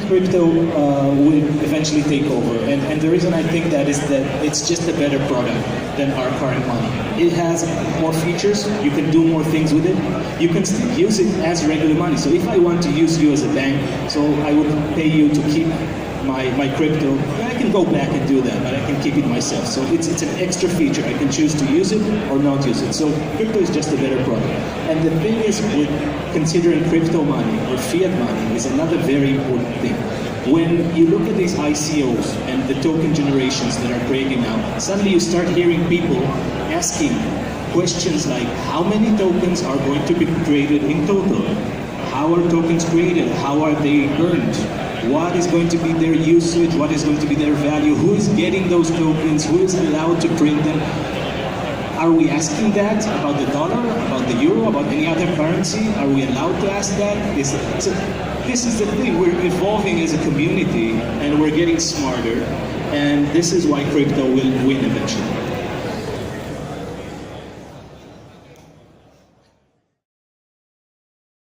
crypto will eventually take over, and the reason I think that is that it's just a better product than our current money. It has more features, you can do more things with it, you can still use it as regular money. So if I want to use you as a bank, so I would pay you to keep my crypto, I can go back and do that, but I can keep it myself. So it's an extra feature. I can choose to use it or not use it. So crypto is just a better product. And the thing is, with considering crypto money or fiat money is another very important thing. When you look at these ICOs and the token generations that are creating now, suddenly you start hearing people asking questions like, how many tokens are going to be created in total? How are tokens created? How are they earned? What is going to be their usage? What is going to be their value? Who is getting those tokens? Who is allowed to print them? Are we asking that about the dollar, about the euro, about any other currency? Are we allowed to ask that? This is the thing. We're evolving as a community and we're getting smarter. And this is why crypto will win eventually.